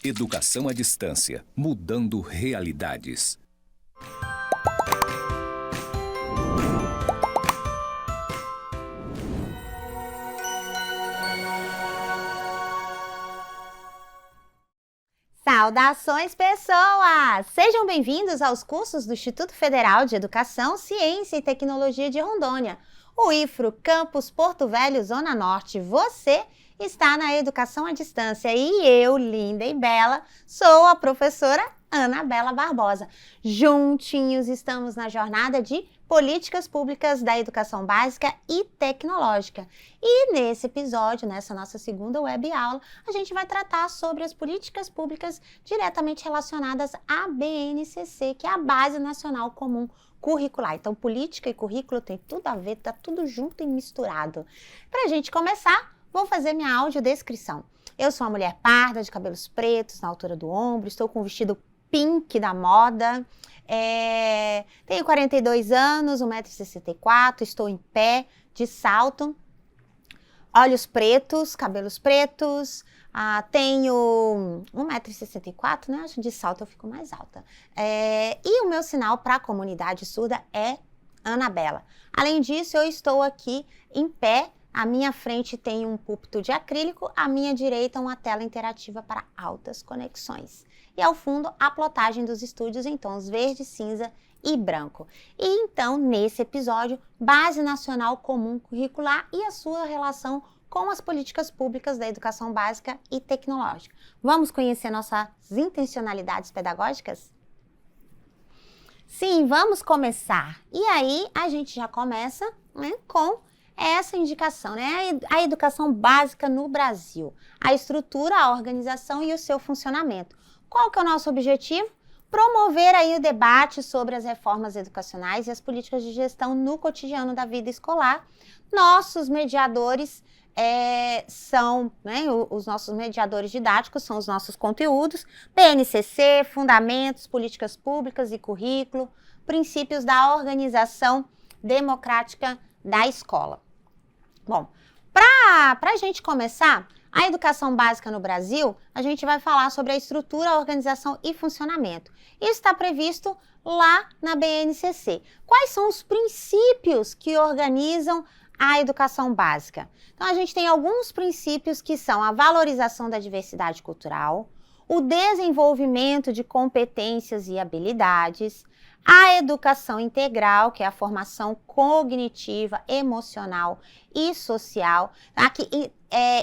Educação à distância, mudando realidades. Saudações, pessoas! Sejam bem-vindos aos cursos do Instituto Federal de Educação, Ciência e Tecnologia de Rondônia, o IFRO Campus Porto Velho, Zona Norte. Você está na Educação à Distância e eu, linda e bela, sou a professora Anabela Barbosa. Juntinhos estamos na jornada de Políticas Públicas da Educação Básica e Tecnológica. E nesse episódio, nessa nossa segunda web aula, a gente vai tratar sobre as políticas públicas diretamente relacionadas à BNCC, que é a Base Nacional Comum Curricular. Então, política e currículo tem tudo a ver, tá tudo junto e misturado. Para a gente começar, vou fazer minha audiodescrição. Eu sou uma mulher parda, de cabelos pretos na altura do ombro, estou com um vestido pink da moda, tenho 42 anos, 1,64 m, estou em pé, de salto, olhos pretos, cabelos pretos, tenho 1,64 m, né? Acho que de salto eu fico mais alta. E o meu sinal para a comunidade surda é Anabela. Além disso, eu estou aqui em pé. À minha frente tem um púlpito de acrílico, à minha direita uma tela interativa para altas conexões. E ao fundo, a plotagem dos estúdios em tons verde, cinza e branco. E então, nesse episódio, Base Nacional Comum Curricular e a sua relação com as políticas públicas da educação básica e tecnológica. Vamos conhecer nossas intencionalidades pedagógicas? Sim, vamos começar. E aí, a gente já começa, né, com essa indicação, né? A educação básica no Brasil, a estrutura, a organização e o seu funcionamento. Qual que é o nosso objetivo? Promover aí o debate sobre as reformas educacionais e as políticas de gestão no cotidiano da vida escolar. Nossos mediadores são, né, os nossos mediadores didáticos são os nossos conteúdos, BNCC, fundamentos, políticas públicas e currículo, princípios da organização democrática da escola. Bom, para a gente começar, a educação básica no Brasil, a gente vai falar sobre a estrutura, a organização e funcionamento. Isso está previsto lá na BNCC. Quais são os princípios que organizam a educação básica? Então, a gente tem alguns princípios que são a valorização da diversidade cultural, o desenvolvimento de competências e habilidades, a educação integral, que é a formação cognitiva, emocional e social. Aqui,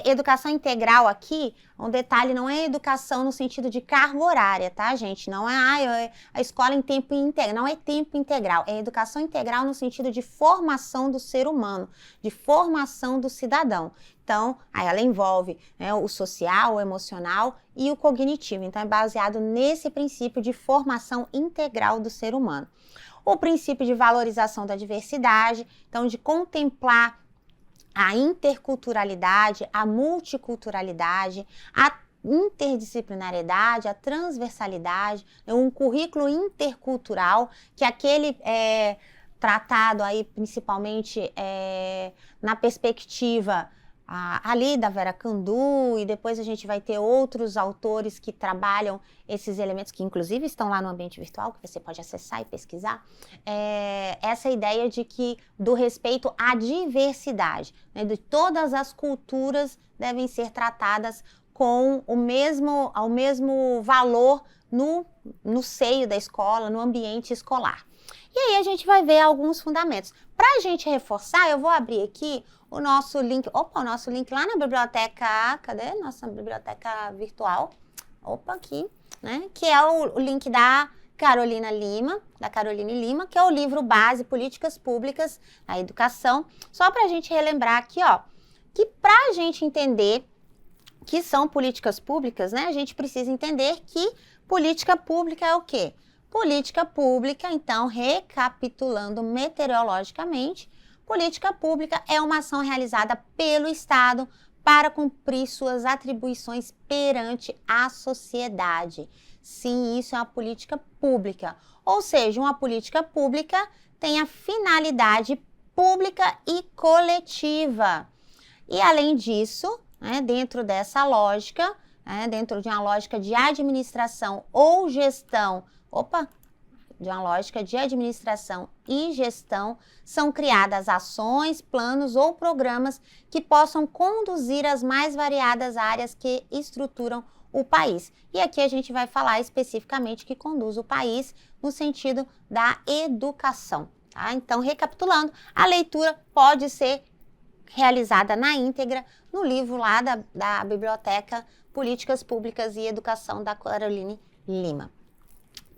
educação integral aqui, um detalhe, não é educação no sentido de carga horária, tá, gente? Não é a escola em tempo integral, não é tempo integral, é educação integral no sentido de formação do ser humano, de formação do cidadão. Então, aí ela envolve, né, o social, o emocional e o cognitivo. Então, é baseado nesse princípio de formação integral do ser humano. O princípio de valorização da diversidade, então, de contemplar a interculturalidade, a multiculturalidade, a interdisciplinariedade, a transversalidade, um currículo intercultural, que é aquele tratado aí principalmente na perspectiva ali da Vera Candu, e depois a gente vai ter outros autores que trabalham esses elementos, que inclusive estão lá no ambiente virtual, que você pode acessar e pesquisar, essa ideia do respeito à diversidade, né, de todas as culturas devem ser tratadas com o mesmo valor no seio da escola, no ambiente escolar. E aí a gente vai ver alguns fundamentos. Para a gente reforçar, eu vou abrir aqui o nosso link lá na biblioteca, cadê? Nossa biblioteca virtual. Aqui, né? Que é o link da Caroline Lima, que é o livro Base Políticas Públicas na Educação. Só para a gente relembrar aqui, que para a gente entender que são políticas públicas, né? A gente precisa entender que política pública é o quê? Política pública, então, recapitulando meteorologicamente, política pública é uma ação realizada pelo Estado para cumprir suas atribuições perante a sociedade. Sim, isso é uma política pública. Ou seja, uma política pública tem a finalidade pública e coletiva. E, além disso, né, dentro dessa lógica, dentro de uma lógica de administração ou gestão, de uma lógica de administração e gestão, são criadas ações, planos ou programas que possam conduzir as mais variadas áreas que estruturam o país. E aqui a gente vai falar especificamente que conduz o país no sentido da educação. Tá? Então, recapitulando, a leitura pode ser realizada na íntegra no livro lá da Biblioteca Políticas Públicas e Educação, da Caroline Lima.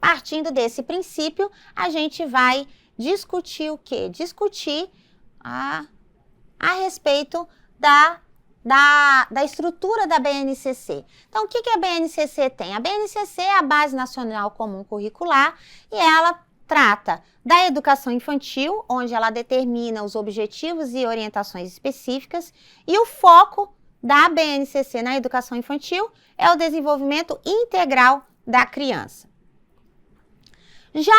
Partindo desse princípio, a gente vai discutir o quê? Discutir a respeito da estrutura da BNCC. Então, o que a BNCC tem? A BNCC é a Base Nacional Comum Curricular e ela trata da educação infantil, onde ela determina os objetivos e orientações específicas, e o foco da BNCC na educação infantil é o desenvolvimento integral da criança. Já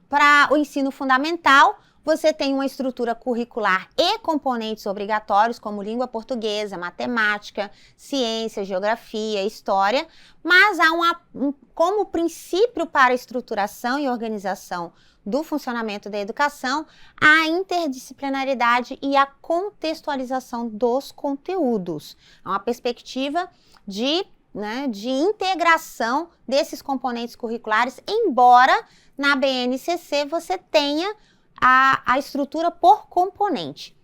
para o ensino fundamental, você tem uma estrutura curricular e componentes obrigatórios, como língua portuguesa, matemática, ciência, geografia, história, mas há como princípio para a estruturação e organização do funcionamento da educação, a interdisciplinaridade e a contextualização dos conteúdos. É uma perspectiva de integração desses componentes curriculares, embora na BNCC você tenha a estrutura por componente.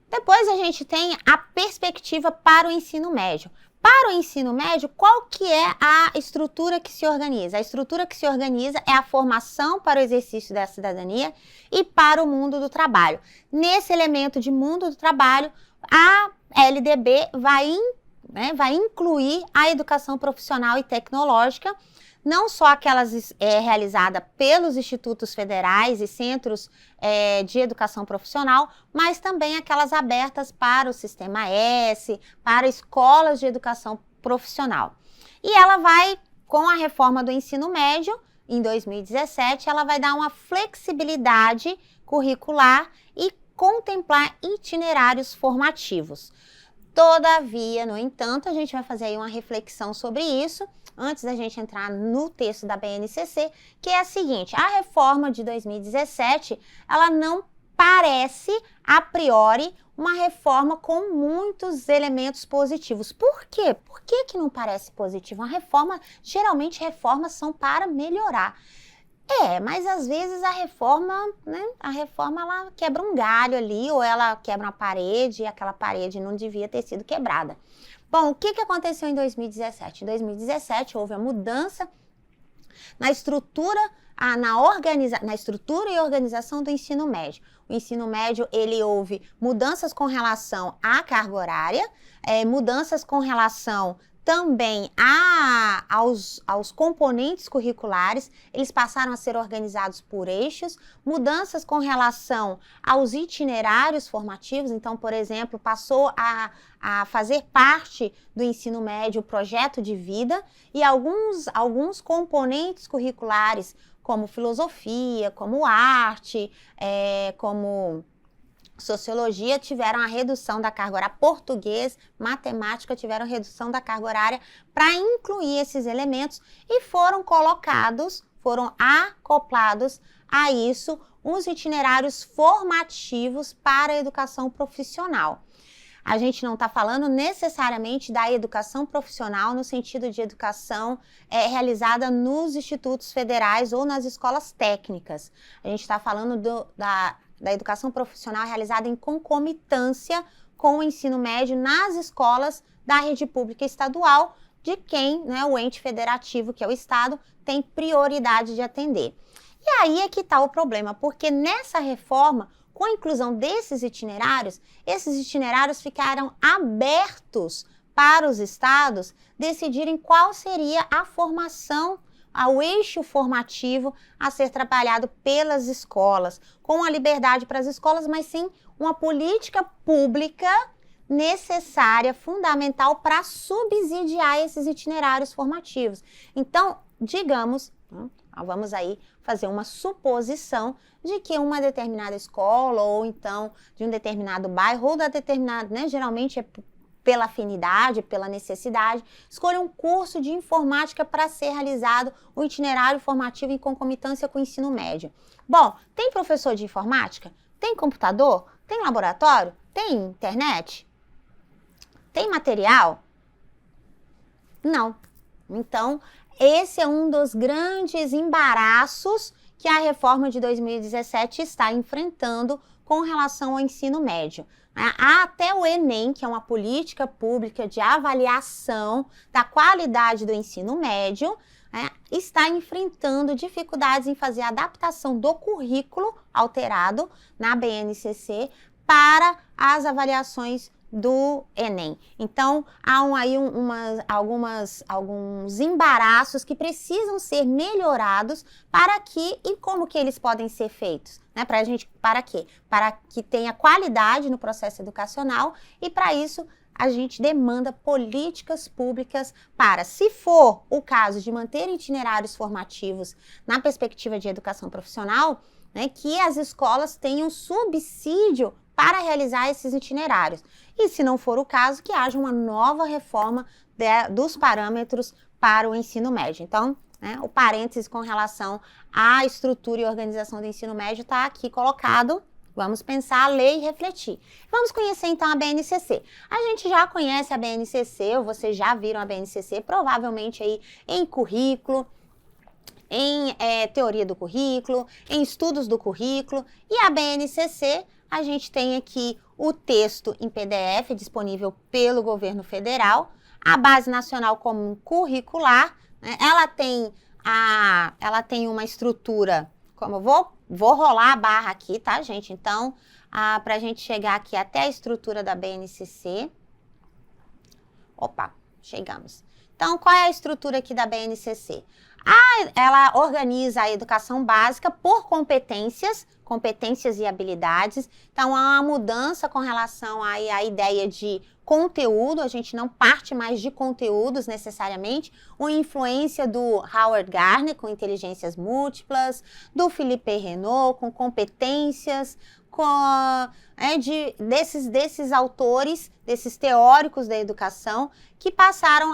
Depois a gente tem a perspectiva para o ensino médio. Para o ensino médio, qual que é a estrutura que se organiza? A estrutura que se organiza é a formação para o exercício da cidadania e para o mundo do trabalho. Nesse elemento de mundo do trabalho, a LDB vai incluir a educação profissional e tecnológica, não só aquelas realizadas pelos institutos federais e centros de educação profissional, mas também aquelas abertas para o Sistema S, para escolas de educação profissional. E ela vai, com a reforma do ensino médio, em 2017, ela vai dar uma flexibilidade curricular e contemplar itinerários formativos. Todavia, no entanto, a gente vai fazer aí uma reflexão sobre isso, antes da gente entrar no texto da BNCC, que é a seguinte: a reforma de 2017, ela não parece, a priori, uma reforma com muitos elementos positivos. Por quê? Por que não parece positivo? Geralmente reformas são para melhorar. Mas às vezes a reforma ela quebra um galho ali, ou ela quebra uma parede, e aquela parede não devia ter sido quebrada. Bom, o que aconteceu em 2017? Em 2017 houve a mudança na estrutura e organização do ensino médio. O ensino médio, ele houve mudanças com relação à carga horária, mudanças com relação também aos componentes curriculares, eles passaram a ser organizados por eixos, mudanças com relação aos itinerários formativos. Então, por exemplo, passou a fazer parte do ensino médio o projeto de vida, e alguns componentes curriculares, como filosofia, como arte, como sociologia, tiveram a redução da carga horária, português, matemática tiveram redução da carga horária para incluir esses elementos, e foram acoplados a isso os itinerários formativos para a educação profissional. A gente não está falando necessariamente da educação profissional no sentido de educação realizada nos institutos federais ou nas escolas técnicas. A gente está falando da educação profissional realizada em concomitância com o ensino médio nas escolas da rede pública estadual, de quem, o ente federativo, que é o Estado, tem prioridade de atender. E aí é que está o problema, porque nessa reforma, com a inclusão desses itinerários ficaram abertos para os estados decidirem qual seria a formação, ao eixo formativo a ser trabalhado pelas escolas, com a liberdade para as escolas, mas sim uma política pública necessária, fundamental para subsidiar esses itinerários formativos. Então, digamos, vamos aí fazer uma suposição de que uma determinada escola, ou então de um determinado bairro, ou da determinada, geralmente pela afinidade, pela necessidade, escolha um curso de informática para ser realizado o itinerário formativo em concomitância com o ensino médio. Bom, tem professor de informática? Tem computador? Tem laboratório? Tem internet? Tem material? Não. Então, esse é um dos grandes embaraços que a reforma de 2017 está enfrentando com relação ao ensino médio. Até o Enem, que é uma política pública de avaliação da qualidade do ensino médio, está enfrentando dificuldades em fazer a adaptação do currículo alterado na BNCC para as avaliações do Enem. Então, há aí alguns embaraços que precisam ser melhorados e como que eles podem ser feitos, né? Para quê? Para que tenha qualidade no processo educacional e para isso a gente demanda políticas públicas para, se for o caso de manter itinerários formativos na perspectiva de educação profissional, né, que as escolas tenham subsídio para realizar esses itinerários. E se não for o caso, que haja uma nova reforma dos parâmetros para o ensino médio. Então, o parênteses com relação à estrutura e organização do ensino médio está aqui colocado. Vamos pensar, ler e refletir. Vamos conhecer então a BNCC. A gente já conhece a BNCC, ou vocês já viram a BNCC, provavelmente aí em currículo, em teoria do currículo, em estudos do currículo. E a BNCC, a gente tem aqui o texto em PDF disponível pelo governo federal, a Base Nacional Comum Curricular, né? Ela tem uma estrutura, como eu vou rolar a barra aqui, tá, gente? Então, para a gente chegar aqui até a estrutura da BNCC. Opa, chegamos. Então, qual é a estrutura aqui da BNCC? Ela organiza a educação básica por competências e habilidades. Então, há uma mudança com relação à ideia de conteúdo, a gente não parte mais de conteúdos necessariamente, uma influência do Howard Gardner com inteligências múltiplas, do Philippe Renault com competências, desses autores, desses teóricos da educação que passaram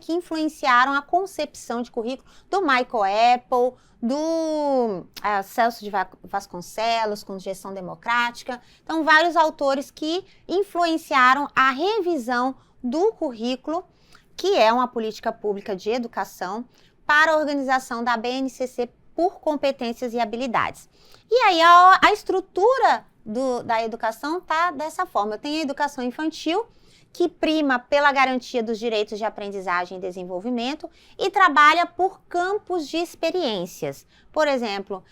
que influenciaram a concepção de currículo do Michael Apple, do Celso de Vasconcelos, com gestão democrática. Então, vários autores que influenciaram a revisão do currículo, que é uma política pública de educação, para a organização da BNCC por competências e habilidades. E aí, a estrutura da educação está dessa forma. Eu tenho a educação infantil, que prima pela garantia dos direitos de aprendizagem e desenvolvimento e trabalha por campos de experiências. Por exemplo,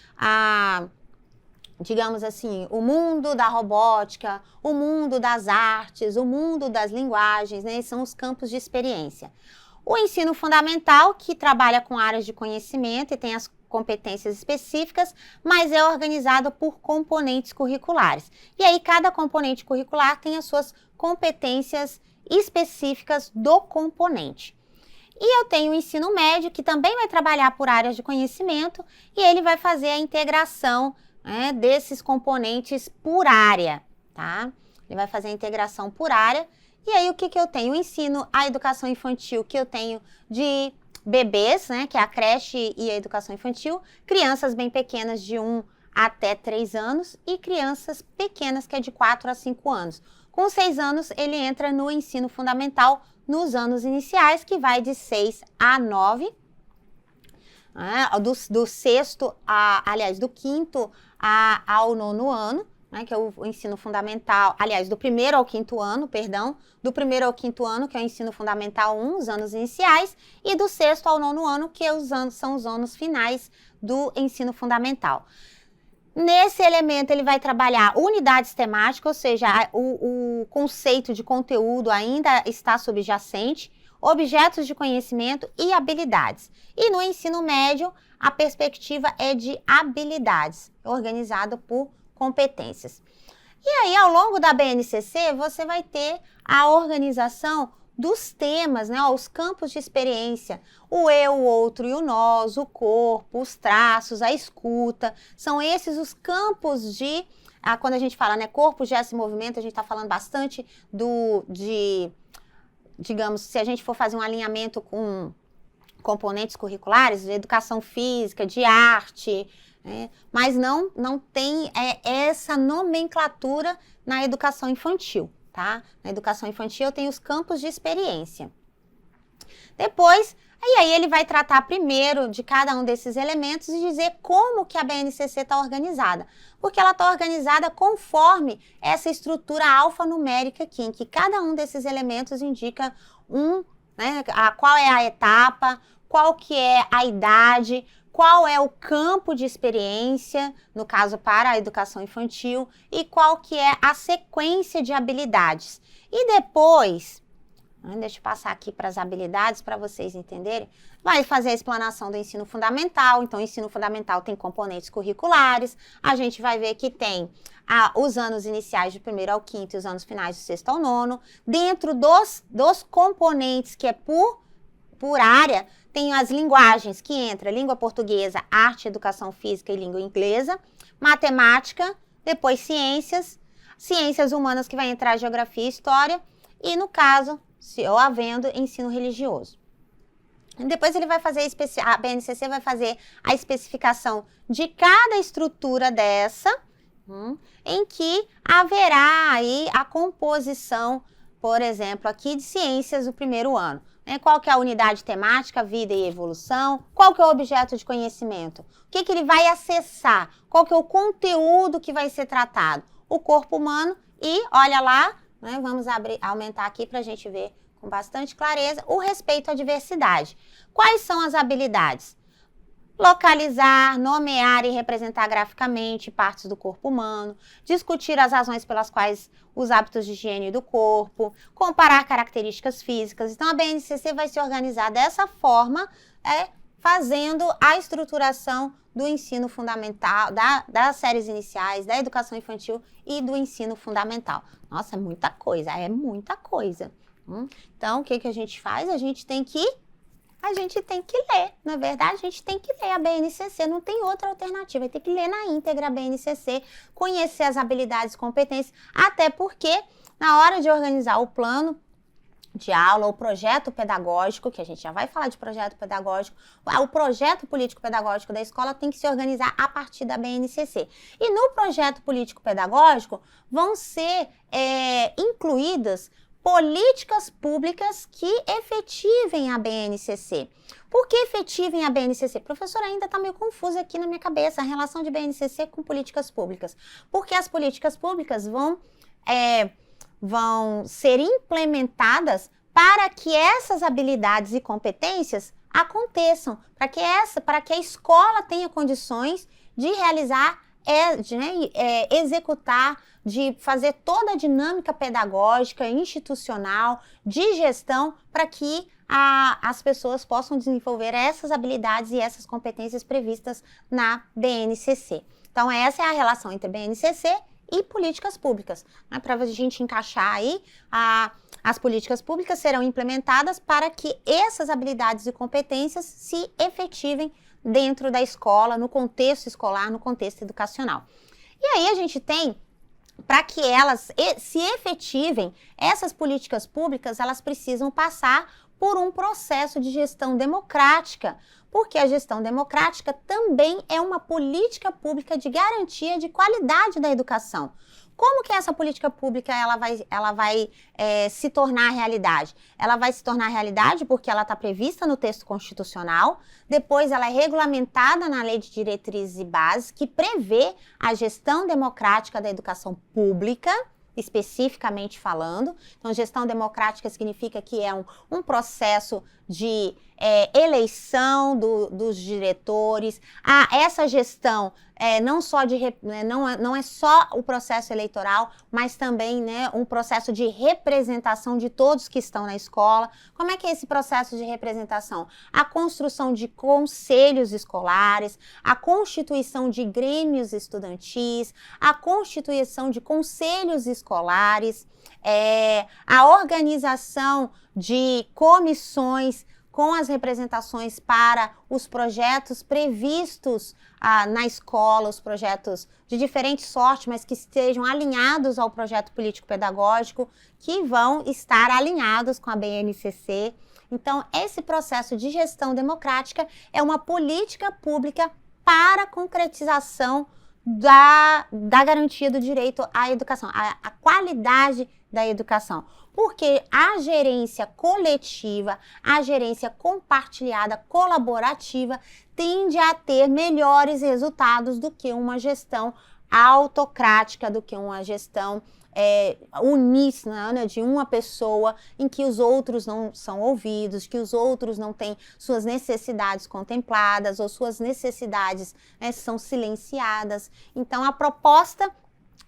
digamos assim, o mundo da robótica, o mundo das artes, o mundo das linguagens, né? São os campos de experiência. O ensino fundamental, que trabalha com áreas de conhecimento e tem as competências específicas, mas é organizado por componentes curriculares. E aí, cada componente curricular tem as suas competências específicas do componente. E eu tenho o ensino médio, que também vai trabalhar por áreas de conhecimento, e ele vai fazer a integração, né, desses componentes por área, tá? Ele vai fazer a integração por área. E aí, o que eu tenho? A educação infantil, que eu tenho de bebês, né, que é a creche e a educação infantil, crianças bem pequenas de 1 até 3 anos e crianças pequenas que é de 4 a 5 anos. Com 6 anos, ele entra no ensino fundamental nos anos iniciais, que vai de 6 a 9, né, do quinto ao 9º ano, né, que é o ensino fundamental, aliás, do 1º ao 5º ano, do 1º ao 5º ano, que é o ensino fundamental 1, os anos iniciais, e do 6º ao 9º ano, que são os anos finais do ensino fundamental. Nesse elemento, ele vai trabalhar unidades temáticas, ou seja, o conceito de conteúdo ainda está subjacente, objetos de conhecimento e habilidades. E no ensino médio, a perspectiva é de habilidades, organizado por competências. E aí, ao longo da BNCC, você vai ter a organização dos temas, né, os campos de experiência, o eu, o outro e o nós, o corpo, os traços, a escuta, são esses os campos de quando a gente fala, né, corpo, gesto e movimento, a gente está falando bastante digamos, se a gente for fazer um alinhamento com componentes curriculares, de educação física, de arte, né, mas não tem essa nomenclatura na educação infantil, tá? Na educação infantil tem os campos de experiência. Depois, aí ele vai tratar primeiro de cada um desses elementos e dizer como que a BNCC está organizada. Porque ela está organizada conforme essa estrutura alfanumérica aqui, em que cada um desses elementos indica né, qual é a etapa, qual que é a idade, qual é o campo de experiência, no caso para a educação infantil, e qual que é a sequência de habilidades. E depois, deixa eu passar aqui para as habilidades para vocês entenderem, vai fazer a explanação do ensino fundamental. Então, o ensino fundamental tem componentes curriculares, a gente vai ver que tem os anos iniciais de 1º ao 5º e os anos finais de 6º ao 9º. Dentro dos componentes que é por área, tem as linguagens que entra língua portuguesa, arte, educação física e língua inglesa, matemática, depois ciências humanas que vai entrar geografia e história e, no caso, se ou havendo, ensino religioso. Depois ele vai fazer, a BNCC vai fazer a especificação de cada estrutura dessa, em que haverá aí a composição, por exemplo, aqui de ciências do 1º ano. Qual que é a unidade temática, vida e evolução, qual que é o objeto de conhecimento, o que ele vai acessar, qual que é o conteúdo que vai ser tratado, o corpo humano e, olha lá, né, vamos aumentar aqui para a gente ver com bastante clareza, o respeito à diversidade. Quais são as habilidades? Localizar, nomear e representar graficamente partes do corpo humano, discutir as razões pelas quais os hábitos de higiene do corpo, comparar características físicas. Então, a BNCC vai se organizar dessa forma, fazendo a estruturação do ensino fundamental, das séries iniciais, da educação infantil e do ensino fundamental. Nossa, é muita coisa, Então, o que a gente faz? A gente tem que ler, na verdade, a gente tem que ler a BNCC, não tem outra alternativa, tem que ler na íntegra a BNCC, conhecer as habilidades e competências, até porque na hora de organizar o plano de aula, o projeto pedagógico, que a gente já vai falar de projeto pedagógico, o projeto político-pedagógico da escola tem que se organizar a partir da BNCC. E no projeto político-pedagógico vão ser incluídas políticas públicas que efetivem a BNCC. Por que efetivem a BNCC? Professora, ainda está meio confusa aqui na minha cabeça a relação de BNCC com políticas públicas. Porque as políticas públicas vão ser implementadas para que essas habilidades e competências aconteçam, para que a escola tenha condições de realizar, executar, de fazer toda a dinâmica pedagógica, institucional, de gestão, para que as pessoas possam desenvolver essas habilidades e essas competências previstas na BNCC. Então, essa é a relação entre BNCC e políticas públicas. Para a gente encaixar aí, as políticas públicas serão implementadas para que essas habilidades e competências se efetivem dentro da escola, no contexto escolar, no contexto educacional. E aí a gente tem, para que elas se efetivem, essas políticas públicas, elas precisam passar por um processo de gestão democrática, porque a gestão democrática também é uma política pública de garantia de qualidade da educação. Como que essa política pública ela vai se tornar realidade? Ela vai se tornar realidade porque ela está prevista no texto constitucional, depois ela é regulamentada na Lei de Diretrizes e Bases, que prevê a gestão democrática da educação pública, especificamente falando. Então, gestão democrática significa que é um processo de eleição dos diretores. Essa gestão não é só o processo eleitoral, mas também, né, um processo de representação de todos que estão na escola. Como é que é esse processo de representação? A construção de conselhos escolares, a constituição de grêmios estudantis, a constituição de conselhos escolares, a organização de comissões com as representações para os projetos previstos na escola, os projetos de diferente sorte, mas que estejam alinhados ao projeto político-pedagógico, que vão estar alinhados com a BNCC. Então, esse processo de gestão democrática é uma política pública para a concretização da garantia do direito à educação, a qualidade da educação. Porque a gerência coletiva, a gerência compartilhada, colaborativa, tende a ter melhores resultados do que uma gestão autocrática, do que uma gestão uníssona, né, de uma pessoa em que os outros não são ouvidos, que os outros não têm suas necessidades contempladas ou suas necessidades, né, são silenciadas. Então, a proposta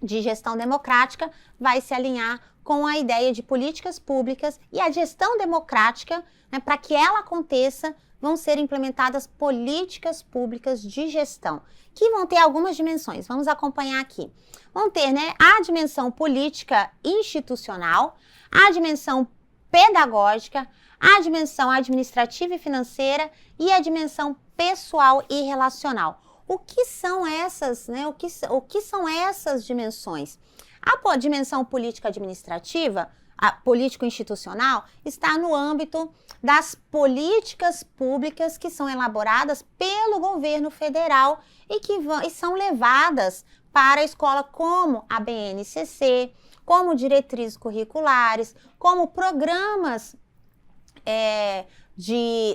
de gestão democrática vai se alinhar com a ideia de políticas públicas e a gestão democrática, né, para que ela aconteça, vão ser implementadas políticas públicas de gestão, que vão ter algumas dimensões. Vamos acompanhar aqui. Vão ter, né, a dimensão política institucional, a dimensão pedagógica, a dimensão administrativa e financeira e a dimensão pessoal e relacional. O que são essas, né? O que são essas dimensões? A dimensão política administrativa, a político-institucional, está no âmbito das políticas públicas que são elaboradas pelo governo federal e que são levadas para a escola, como a BNCC, como diretrizes curriculares, como programas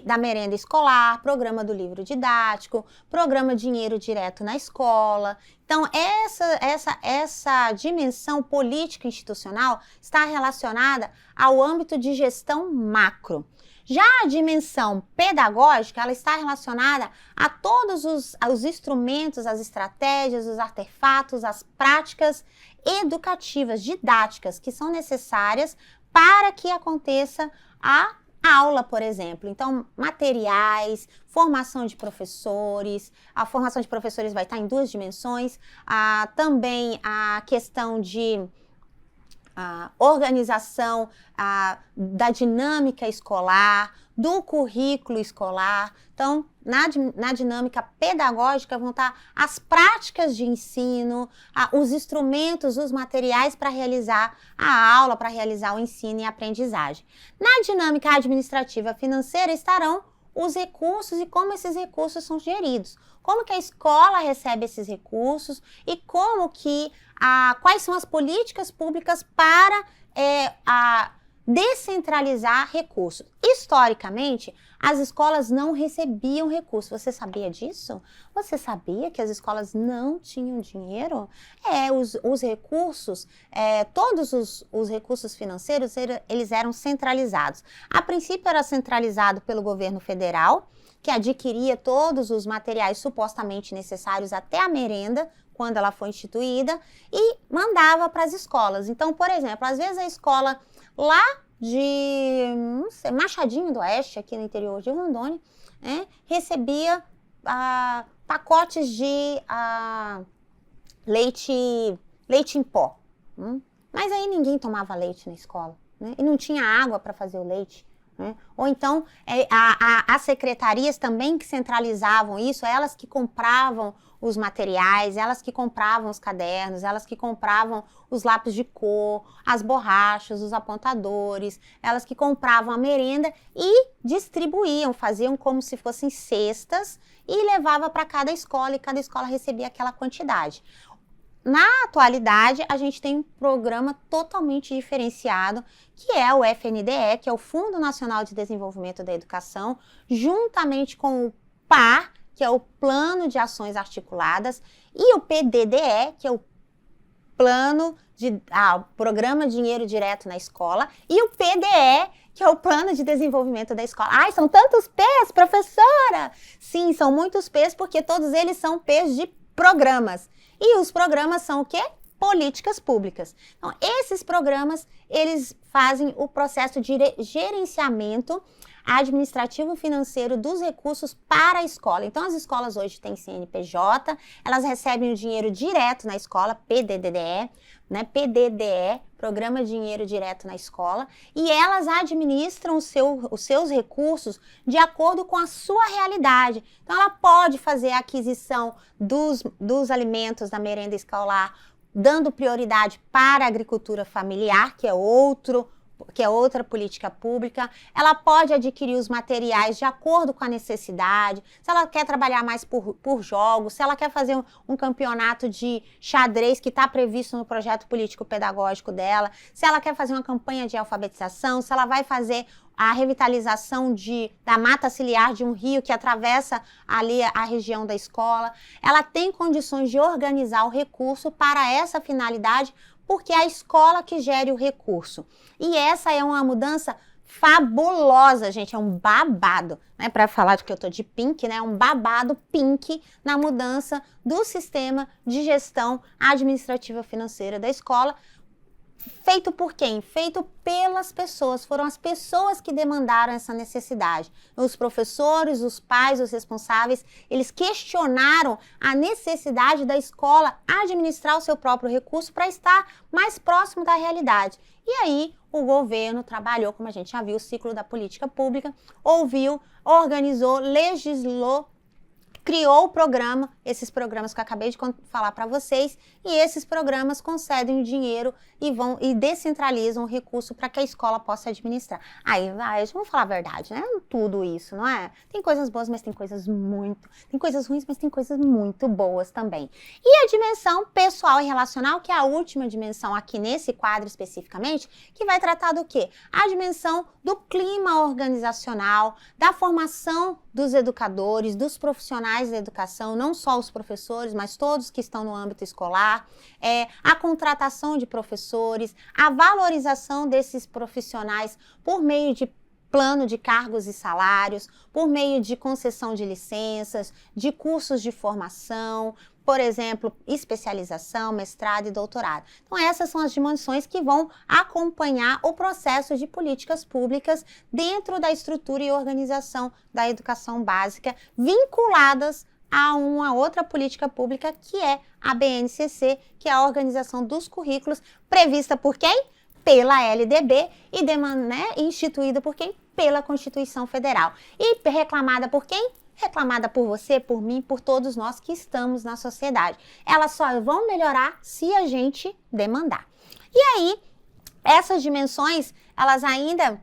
da merenda escolar, programa do livro didático, programa Dinheiro Direto na Escola. Então, essa dimensão política institucional está relacionada ao âmbito de gestão macro. Já a dimensão pedagógica, ela está relacionada a todos os instrumentos, as estratégias, os artefatos, as práticas educativas, didáticas, que são necessárias para que aconteça a aula, por exemplo. Então, materiais, formação de professores. A formação de professores vai estar em duas dimensões. Também a questão de organização da dinâmica escolar, do currículo escolar. Então, na dinâmica pedagógica vão estar as práticas de ensino, os instrumentos, os materiais para realizar a aula, para realizar o ensino e a aprendizagem. Na dinâmica administrativa financeira estarão os recursos e como esses recursos são geridos. Como que a escola recebe esses recursos e quais são as políticas públicas para descentralizar recursos. Historicamente, as escolas não recebiam recursos. Você sabia disso? Você sabia que as escolas não tinham dinheiro? Os recursos, todos os recursos financeiros, eles eram centralizados. A princípio era centralizado pelo governo federal, que adquiria todos os materiais supostamente necessários até a merenda, quando ela foi instituída, e mandava para as escolas. Então, por exemplo, às vezes a escola lá de Machadinho do Oeste, aqui no interior de Rondônia, recebia pacotes de leite em pó. Mas aí ninguém tomava leite na escola, né? E não tinha água para fazer o leite. Ou então, as secretarias também que centralizavam isso, elas que compravam os materiais, elas que compravam os cadernos, elas que compravam os lápis de cor, as borrachas, os apontadores, elas que compravam a merenda e distribuíam, faziam como se fossem cestas e levava para cada escola e cada escola recebia aquela quantidade. Na atualidade, a gente tem um programa totalmente diferenciado, que é o FNDE, que é o Fundo Nacional de Desenvolvimento da Educação, juntamente com o PAR, que é o Plano de Ações Articuladas, e o PDDE, que é o Programa Dinheiro Direto na Escola, e o PDE, que é o Plano de Desenvolvimento da Escola. Ai, são tantos P's, professora! Sim, são muitos P's, porque todos eles são P's de programas. E os programas são o quê? Políticas públicas. Então, esses programas, eles fazem o processo de gerenciamento administrativo financeiro dos recursos para a escola. Então, as escolas hoje têm CNPJ, elas recebem o dinheiro direto na escola, PDDE, né, PDDE, Programa Dinheiro Direto na Escola, e elas administram os seus recursos de acordo com a sua realidade. Então, ela pode fazer a aquisição dos alimentos da merenda escolar, dando prioridade para a agricultura familiar, que é outra política pública. Ela pode adquirir os materiais de acordo com a necessidade, se ela quer trabalhar mais por jogos, se ela quer fazer um campeonato de xadrez que está previsto no projeto político-pedagógico dela, se ela quer fazer uma campanha de alfabetização, se ela vai fazer a revitalização da mata ciliar de um rio que atravessa ali a região da escola. Ela tem condições de organizar o recurso para essa finalidade, porque é a escola que gere o recurso. E essa é uma mudança fabulosa, gente, é um babado, né? Para falar de que eu tô de pink, né? Um babado pink na mudança do sistema de gestão administrativa financeira da escola. Feito por quem? Feito pelas pessoas. Foram as pessoas que demandaram essa necessidade. Os professores, os pais, os responsáveis, eles questionaram a necessidade da escola administrar o seu próprio recurso para estar mais próximo da realidade. E aí, o governo trabalhou, como a gente já viu, o ciclo da política pública, ouviu, organizou, legislou, criou o programa, esses programas que eu acabei de falar para vocês, e esses programas concedem o dinheiro e descentralizam o recurso para que a escola possa administrar. Aí, vamos falar a verdade, né? Tudo isso, não é? Tem coisas boas, mas tem coisas ruins, mas tem coisas muito boas também. E a dimensão pessoal e relacional, que é a última dimensão aqui nesse quadro especificamente, que vai tratar do quê? A dimensão do clima organizacional, da formação dos educadores, dos profissionais da educação, não só os professores, mas todos que estão no âmbito escolar, a contratação de professores, a valorização desses profissionais por meio de plano de cargos e salários, por meio de concessão de licenças, de cursos de formação, por exemplo, especialização, mestrado e doutorado. Então, essas são as dimensões que vão acompanhar o processo de políticas públicas dentro da estrutura e organização da educação básica, vinculadas a uma outra política pública, que é a BNCC, que é a organização dos currículos, prevista por quem? Pela LDB e instituída por quem? Pela Constituição Federal. E reclamada por quem? Reclamada por você, por mim, por todos nós que estamos na sociedade. Elas só vão melhorar se a gente demandar. E aí, essas dimensões, elas ainda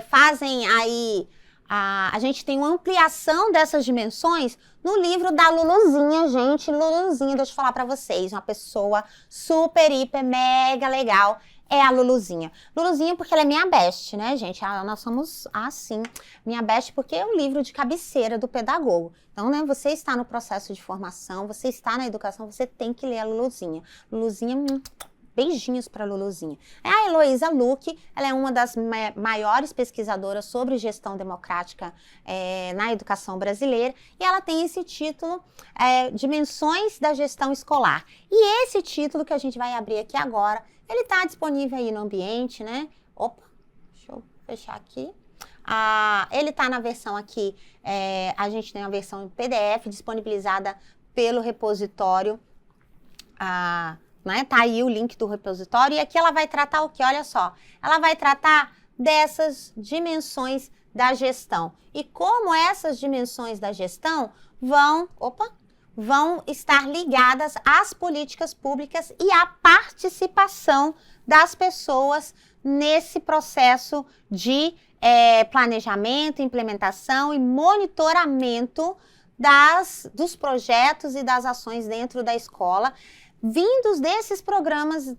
fazem aí... A gente tem uma ampliação dessas dimensões no livro da Luluzinha, gente. Luluzinha, deixa eu falar pra vocês, uma pessoa super, hiper, mega legal. É a Luluzinha. Luluzinha porque ela é minha best, né, gente? Nós somos assim, minha best, porque é um livro de cabeceira do pedagogo. Então, né, você está no processo de formação, você está na educação, você tem que ler a Luluzinha. Luluzinha, beijinhos para Luluzinha. A Heloísa Luque, ela é uma das maiores pesquisadoras sobre gestão democrática na educação brasileira, e ela tem esse título, Dimensões da Gestão Escolar. E esse título que a gente vai abrir aqui agora, ele está disponível aí no ambiente, né? Opa, deixa eu fechar aqui. Ele está na versão aqui, a gente tem a versão em PDF disponibilizada pelo repositório, né? Tá aí o link do repositório, e aqui ela vai tratar o quê? Olha só, ela vai tratar dessas dimensões da gestão e como essas dimensões da gestão vão estar ligadas às políticas públicas e à participação das pessoas nesse processo de planejamento, implementação e monitoramento dos projetos e das ações dentro da escola, vindos desses programas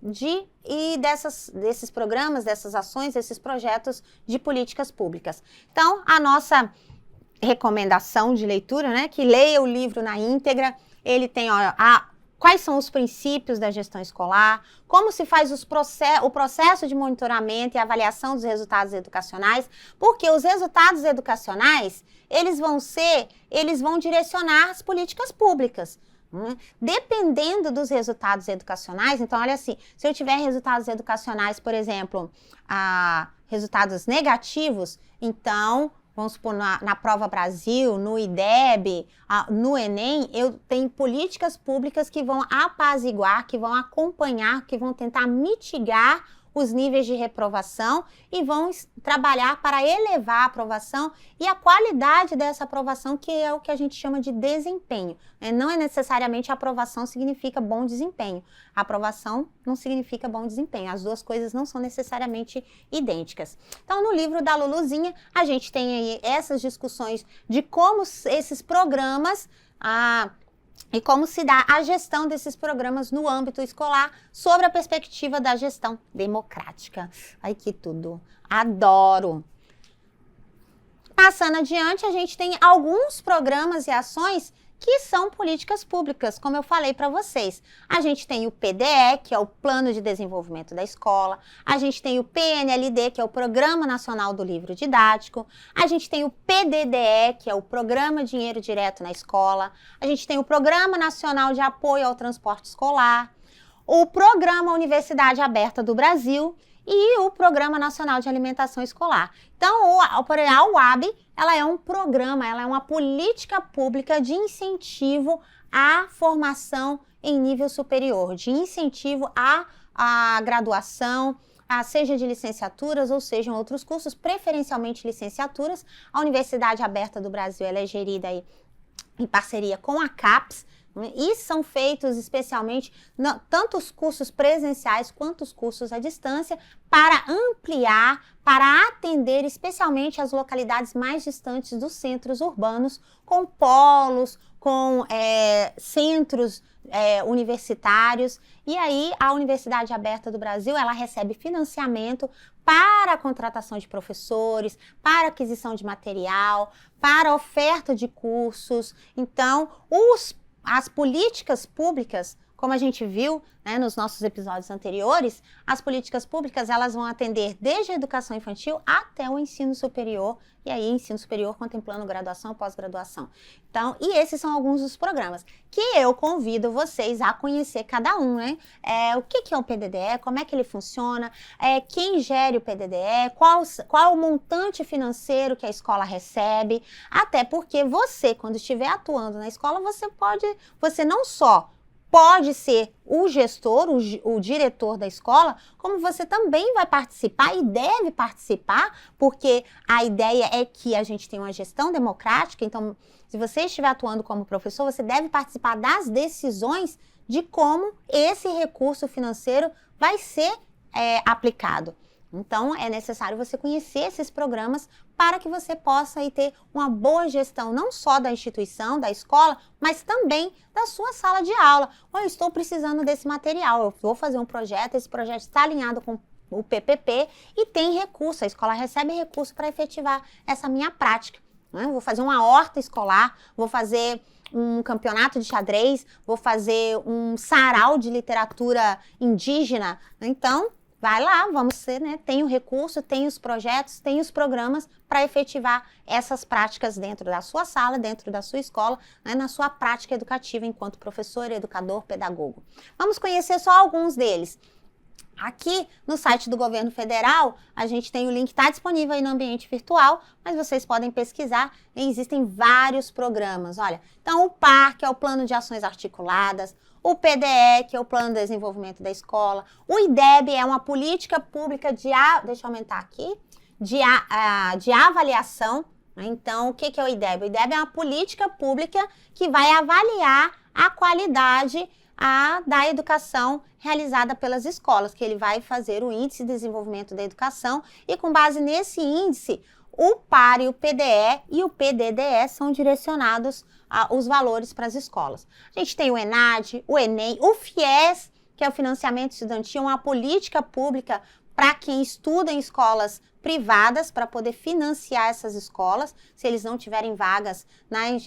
desses programas, dessas ações, desses projetos de políticas públicas. Então, a nossa recomendação de leitura, né, que leia o livro na íntegra. Ele tem quais são os princípios da gestão escolar, como se faz o processo de monitoramento e avaliação dos resultados educacionais, porque os resultados educacionais, eles vão direcionar as políticas públicas. Dependendo dos resultados educacionais, então olha assim, se eu tiver resultados educacionais, por exemplo, resultados negativos, então vamos supor, na Prova Brasil, no IDEB, no Enem, eu tenho políticas públicas que vão apaziguar, que vão acompanhar, que vão tentar mitigar os níveis de reprovação e vão trabalhar para elevar a aprovação e a qualidade dessa aprovação, que é o que a gente chama de desempenho. Não é necessariamente a aprovação significa bom desempenho. A aprovação não significa bom desempenho. As duas coisas não são necessariamente idênticas. Então, no livro da Luluzinha, a gente tem aí essas discussões de como esses programas e como se dá a gestão desses programas no âmbito escolar sobre a perspectiva da gestão democrática. Ai, que tudo! Adoro! Passando adiante, a gente tem alguns programas e ações que são políticas públicas, como eu falei para vocês. A gente tem o PDE, que é o Plano de Desenvolvimento da Escola. A gente tem o PNLD, que é o Programa Nacional do Livro Didático. A gente tem o PDDE, que é o Programa Dinheiro Direto na Escola. A gente tem o Programa Nacional de Apoio ao Transporte Escolar. O Programa Universidade Aberta do Brasil e o Programa Nacional de Alimentação Escolar. Então, a UAB, ela é um programa, ela é uma política pública de incentivo à formação em nível superior, de incentivo à graduação, seja de licenciaturas ou sejam outros cursos, preferencialmente licenciaturas. A Universidade Aberta do Brasil, ela é gerida aí em parceria com a CAPES, e são feitos especialmente tanto os cursos presenciais quanto os cursos à distância para ampliar, para atender especialmente as localidades mais distantes dos centros urbanos, com polos, com centros universitários. E aí a Universidade Aberta do Brasil, ela recebe financiamento para a contratação de professores, para aquisição de material, para oferta de cursos. Então, as políticas públicas, como a gente viu, né, nos nossos episódios anteriores, as políticas públicas elas vão atender desde a educação infantil até o ensino superior, e aí ensino superior contemplando graduação e pós-graduação. Então, e esses são alguns dos programas que eu convido vocês a conhecer cada um, né? O que é o PDDE, como é que ele funciona, quem gere o PDDE, qual o montante financeiro que a escola recebe, até porque você, quando estiver atuando na escola, você não só pode ser o gestor, o diretor da escola, como você também vai participar e deve participar, porque a ideia é que a gente tenha uma gestão democrática. Então, se você estiver atuando como professor, você deve participar das decisões de como esse recurso financeiro vai ser aplicado. Então, é necessário você conhecer esses programas para que você possa aí ter uma boa gestão, não só da instituição, da escola, mas também da sua sala de aula. Eu estou precisando desse material, eu vou fazer um projeto, esse projeto está alinhado com o PPP e tem recurso, a escola recebe recurso para efetivar essa minha prática. Eu vou fazer uma horta escolar, vou fazer um campeonato de xadrez, vou fazer um sarau de literatura indígena. Então, vai lá, vamos ser, né? Tem o recurso, tem os projetos, tem os programas para efetivar essas práticas dentro da sua sala, dentro da sua escola, né? Na sua prática educativa enquanto professor, educador, pedagogo. Vamos conhecer só alguns deles. Aqui no site do Governo Federal, a gente tem o link, está disponível aí no ambiente virtual, mas vocês podem pesquisar, existem vários programas. Olha, então o PAR, que é o Plano de Ações Articuladas, o PDE, que é o Plano de Desenvolvimento da Escola, o IDEB é uma política pública deixa eu aumentar aqui, de avaliação. Então, o que é o IDEB? O IDEB é uma política pública que vai avaliar a qualidade da educação realizada pelas escolas, que ele vai fazer o Índice de Desenvolvimento da Educação e com base nesse índice, o PAR e o PDE e o PDDE são direcionados os valores para as escolas. A gente tem o ENAD, o ENEM, o FIES, que é o financiamento estudantil, uma política pública para quem estuda em escolas privadas, para poder financiar essas escolas, se eles não tiverem vagas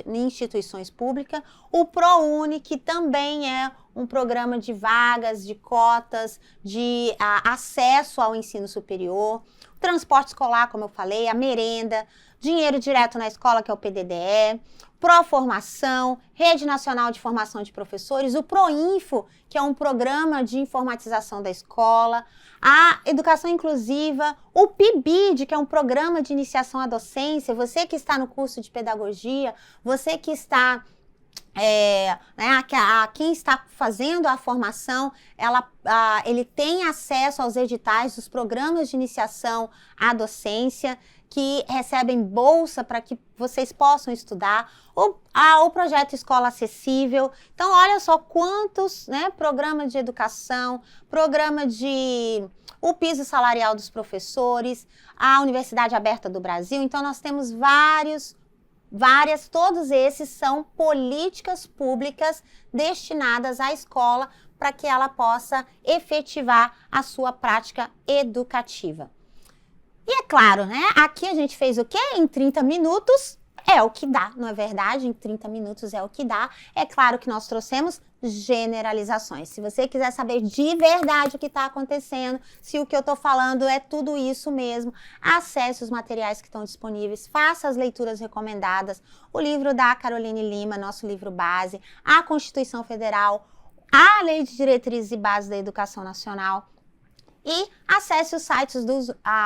em instituições públicas. O ProUni, que também é um programa de vagas, de cotas, de acesso ao ensino superior. O transporte escolar, como eu falei, a merenda. Dinheiro Direto na Escola, que é o PDDE, Proformação, Rede Nacional de Formação de Professores, o Proinfo, que é um programa de informatização da escola, a Educação Inclusiva, o PIBID, que é um programa de iniciação à docência. Você que está no curso de pedagogia, você que está... quem está fazendo a formação, ele tem acesso aos editais dos programas de iniciação à docência, que recebem bolsa para que vocês possam estudar, o projeto Escola Acessível. Então, olha só quantos, programas de educação, o piso salarial dos professores, a Universidade Aberta do Brasil. Então, nós temos todos esses são políticas públicas destinadas à escola para que ela possa efetivar a sua prática educativa. E é claro, aqui a gente fez o quê? Em 30 minutos é o que dá, não é verdade? Em 30 minutos é o que dá. É claro que nós trouxemos generalizações. Se você quiser saber de verdade o que está acontecendo, se o que eu estou falando é tudo isso mesmo, acesse os materiais que estão disponíveis, faça as leituras recomendadas, o livro da Caroline Lima, nosso livro base, a Constituição Federal, a Lei de Diretrizes e Bases da Educação Nacional, e acesse os sites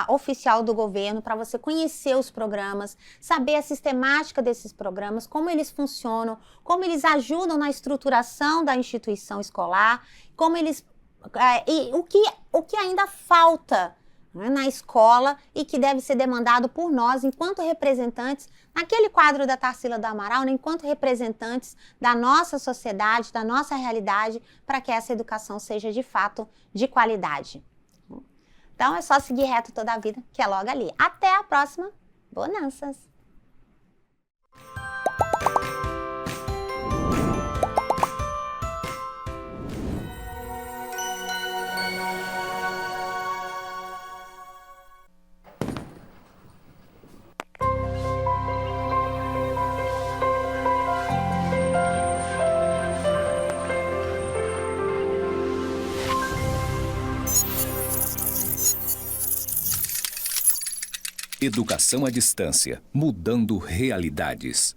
oficial do governo para você conhecer os programas, saber a sistemática desses programas, como eles funcionam, como eles ajudam na estruturação da instituição escolar, o que ainda falta na escola e que deve ser demandado por nós, enquanto representantes, naquele quadro da Tarsila do Amaral, enquanto representantes da nossa sociedade, da nossa realidade, para que essa educação seja de fato de qualidade. Então, é só seguir reto toda a vida, que é logo ali. Até a próxima. Bonanças! Educação à distância, mudando realidades.